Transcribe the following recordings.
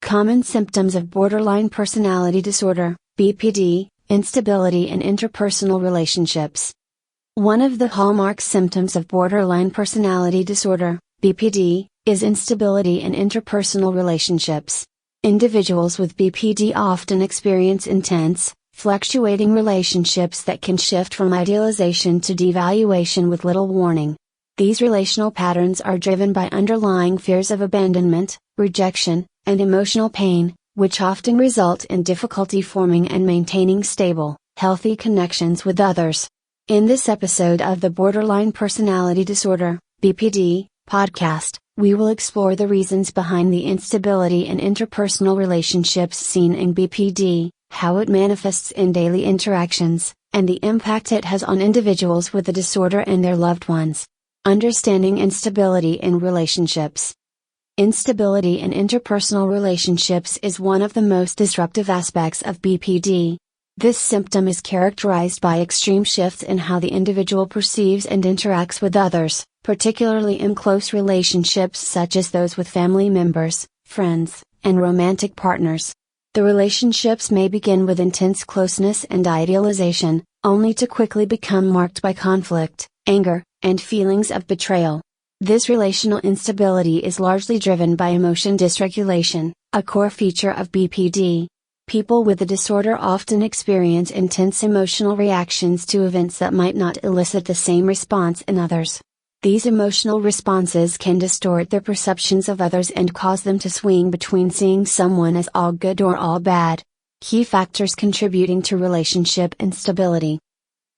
Common symptoms of borderline personality disorder, BPD, instability in interpersonal relationships. One of the hallmark symptoms of borderline personality disorder, BPD, is instability in interpersonal relationships. Individuals with BPD often experience intense, fluctuating relationships that can shift from idealization to devaluation with little warning. These relational patterns are driven by underlying fears of abandonment, rejection, and emotional pain, which often result in difficulty forming and maintaining stable, healthy connections with others. In this episode of the Borderline Personality Disorder, BPD, podcast, we will explore the reasons behind the instability in interpersonal relationships seen in BPD, how it manifests in daily interactions, and the impact it has on individuals with the disorder and their loved ones. Understanding instability in relationships. Instability in interpersonal relationships is one of the most disruptive aspects of BPD. This symptom is characterized by extreme shifts in how the individual perceives and interacts with others, particularly in close relationships such as those with family members, friends, and romantic partners. The relationships may begin with intense closeness and idealization, only to quickly become marked by conflict, anger, and feelings of betrayal. This relational instability is largely driven by emotion dysregulation, a core feature of BPD. People with the disorder often experience intense emotional reactions to events that might not elicit the same response in others. These emotional responses can distort their perceptions of others and cause them to swing between seeing someone as all good or all bad. Key factors contributing to relationship instability.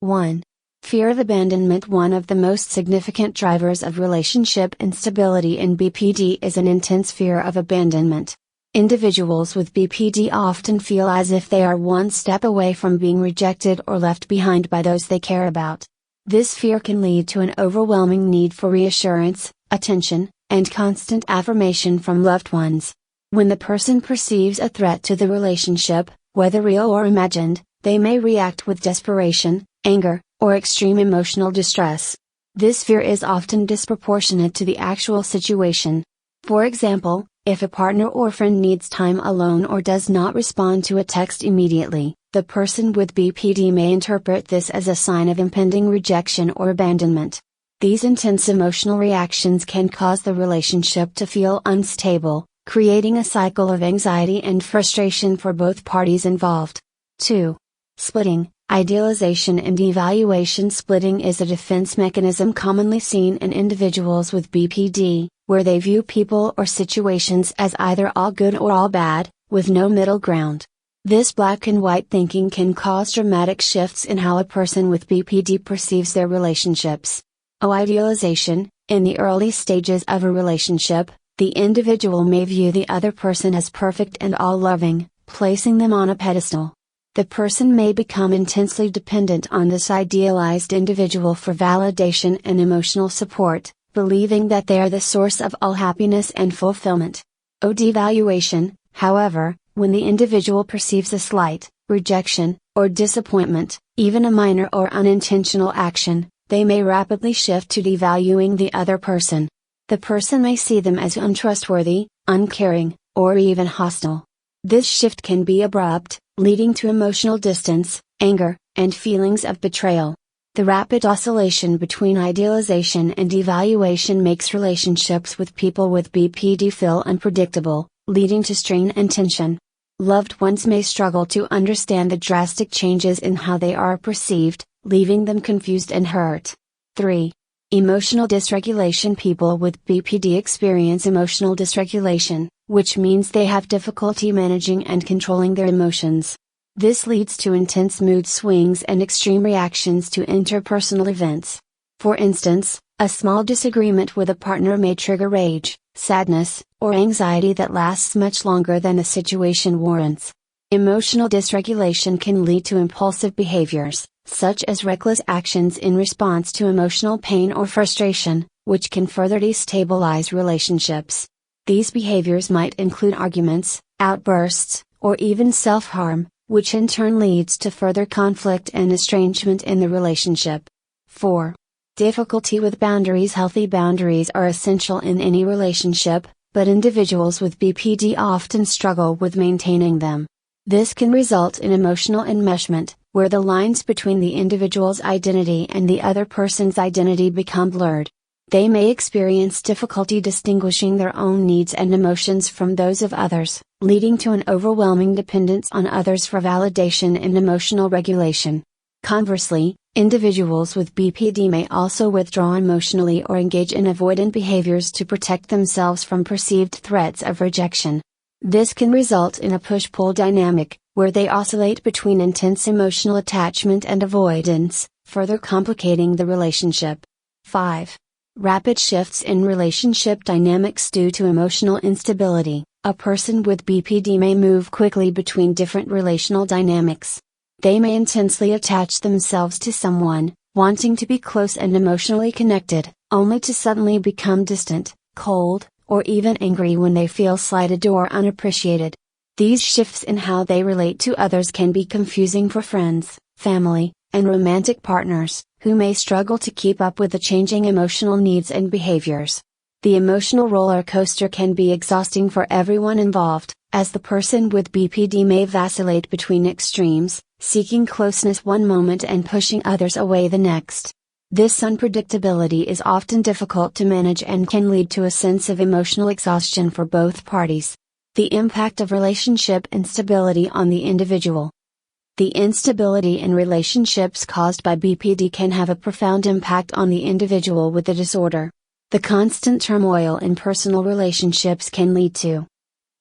1. Fear of abandonment. One of the most significant drivers of relationship instability in BPD is an intense fear of abandonment. Individuals with BPD often feel as if they are one step away from being rejected or left behind by those they care about. This fear can lead to an overwhelming need for reassurance, attention, and constant affirmation from loved ones. When the person perceives a threat to the relationship, whether real or imagined, they may react with desperation, anger, or extreme emotional distress. This fear is often disproportionate to the actual situation. For example, if a partner or friend needs time alone or does not respond to a text immediately, the person with BPD may interpret this as a sign of impending rejection or abandonment. These intense emotional reactions can cause the relationship to feel unstable, creating a cycle of anxiety and frustration for both parties involved. 2. Splitting, idealization and devaluation. Splitting is a defense mechanism commonly seen in individuals with BPD, where they view people or situations as either all good or all bad, with no middle ground. This black and white thinking can cause dramatic shifts in how a person with BPD perceives their relationships. Idealization. In the early stages of a relationship, the individual may view the other person as perfect and all-loving, placing them on a pedestal. The person may become intensely dependent on this idealized individual for validation and emotional support, believing that they are the source of all happiness and fulfillment. Devaluation, however, when the individual perceives a slight, rejection, or disappointment, even a minor or unintentional action, they may rapidly shift to devaluing the other person. The person may see them as untrustworthy, uncaring, or even hostile. This shift can be abrupt, leading to emotional distance, anger, and feelings of betrayal. The rapid oscillation between idealization and devaluation makes relationships with people with BPD feel unpredictable, leading to strain and tension. Loved ones may struggle to understand the drastic changes in how they are perceived, leaving them confused and hurt. 3. Emotional dysregulation. People with BPD experience emotional dysregulation, which means they have difficulty managing and controlling their emotions. This leads to intense mood swings and extreme reactions to interpersonal events. For instance, a small disagreement with a partner may trigger rage, sadness, or anxiety that lasts much longer than the situation warrants. Emotional dysregulation can lead to impulsive behaviors, such as reckless actions in response to emotional pain or frustration, which can further destabilize relationships. These behaviors might include arguments, outbursts, or even self-harm, which in turn leads to further conflict and estrangement in the relationship. 4. Difficulty with boundaries. Healthy boundaries are essential in any relationship, but individuals with BPD often struggle with maintaining them. This can result in emotional enmeshment, where the lines between the individual's identity and the other person's identity become blurred. They may experience difficulty distinguishing their own needs and emotions from those of others, leading to an overwhelming dependence on others for validation and emotional regulation. Conversely, individuals with BPD may also withdraw emotionally or engage in avoidant behaviors to protect themselves from perceived threats of rejection. This can result in a push-pull dynamic, where they oscillate between intense emotional attachment and avoidance, further complicating the relationship. 5. Rapid shifts in relationship dynamics due to emotional instability. A person with BPD may move quickly between different relational dynamics. They may intensely attach themselves to someone, wanting to be close and emotionally connected, only to suddenly become distant, cold, or even angry when they feel slighted or unappreciated. These shifts in how they relate to others can be confusing for friends, family, and romantic partners, who may struggle to keep up with the changing emotional needs and behaviors. The emotional roller coaster can be exhausting for everyone involved, as the person with BPD may vacillate between extremes, seeking closeness one moment and pushing others away the next. This unpredictability is often difficult to manage and can lead to a sense of emotional exhaustion for both parties. The impact of relationship instability on the individual. The instability in relationships caused by BPD can have a profound impact on the individual with the disorder. The constant turmoil in personal relationships can lead to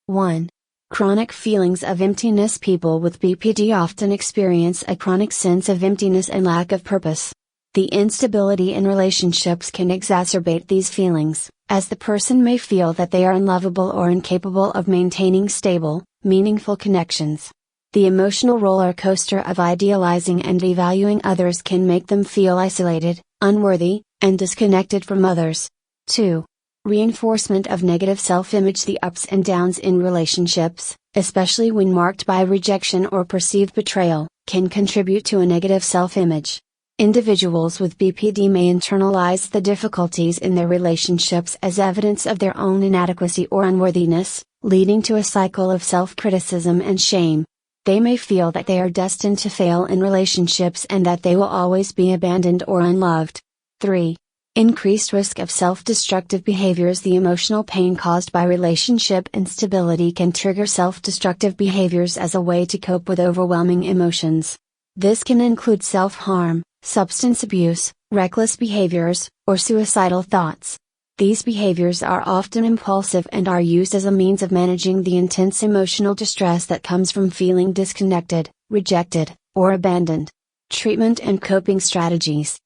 1. Chronic feelings of emptiness. People with BPD often experience a chronic sense of emptiness and lack of purpose. The instability in relationships can exacerbate these feelings, as the person may feel that they are unlovable or incapable of maintaining stable, meaningful connections. The emotional roller coaster of idealizing and devaluing others can make them feel isolated, unworthy, and disconnected from others. 2. Reinforcement of negative self-image. The ups and downs in relationships, especially when marked by rejection or perceived betrayal, can contribute to a negative self-image. Individuals with BPD may internalize the difficulties in their relationships as evidence of their own inadequacy or unworthiness, leading to a cycle of self-criticism and shame. They may feel that they are destined to fail in relationships and that they will always be abandoned or unloved. 3. Increased risk of self-destructive behaviors. The emotional pain caused by relationship instability can trigger self-destructive behaviors as a way to cope with overwhelming emotions. This can include self-harm, substance abuse, reckless behaviors, or suicidal thoughts. These behaviors are often impulsive and are used as a means of managing the intense emotional distress that comes from feeling disconnected, rejected, or abandoned. Treatment and coping strategies.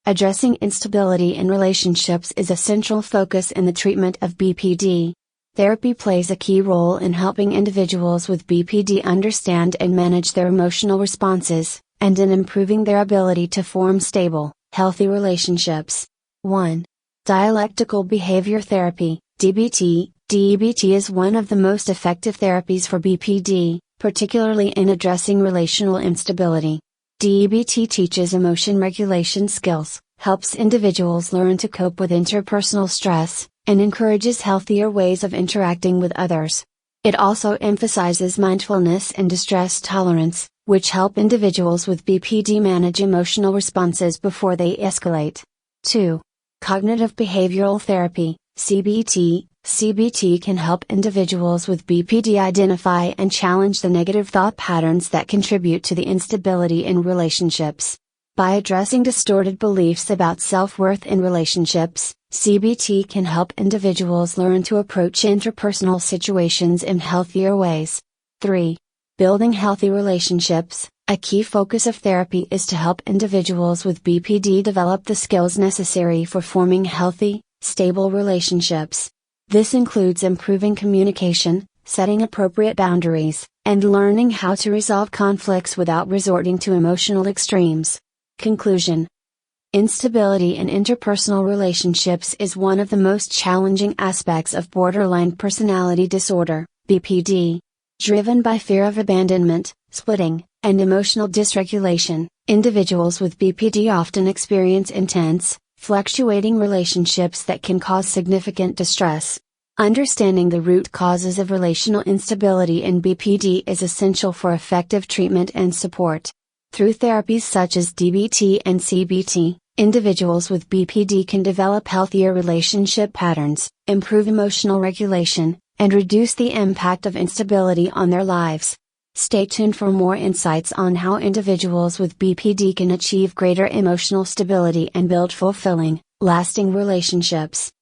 Addressing instability in relationships is a central focus in the treatment of BPD. Therapy plays a key role in helping individuals with BPD understand and manage their emotional responses, and in improving their ability to form stable, healthy relationships. 1. Dialectical behavior therapy, DBT. DBT is one of the most effective therapies for BPD, particularly in addressing relational instability. DBT teaches emotion regulation skills, helps individuals learn to cope with interpersonal stress, and encourages healthier ways of interacting with others. It also emphasizes mindfulness and distress tolerance, which help individuals with BPD manage emotional responses before they escalate. 2. Cognitive behavioral therapy, CBT. CBT can help individuals with BPD identify and challenge the negative thought patterns that contribute to the instability in relationships. By addressing distorted beliefs about self-worth in relationships, CBT can help individuals learn to approach interpersonal situations in healthier ways. 3. Building healthy relationships. A key focus of therapy is to help individuals with BPD develop the skills necessary for forming healthy, stable relationships. This includes improving communication, setting appropriate boundaries, and learning how to resolve conflicts without resorting to emotional extremes. Conclusion. Instability in interpersonal relationships is one of the most challenging aspects of borderline personality disorder, BPD. Driven by fear of abandonment, splitting, and emotional dysregulation, individuals with BPD often experience intense, fluctuating relationships that can cause significant distress. Understanding the root causes of relational instability in BPD is essential for effective treatment and support. Through therapies such as DBT and CBT, individuals with BPD can develop healthier relationship patterns, improve emotional regulation, and reduce the impact of instability on their lives. Stay tuned for more insights on how individuals with BPD can achieve greater emotional stability and build fulfilling, lasting relationships.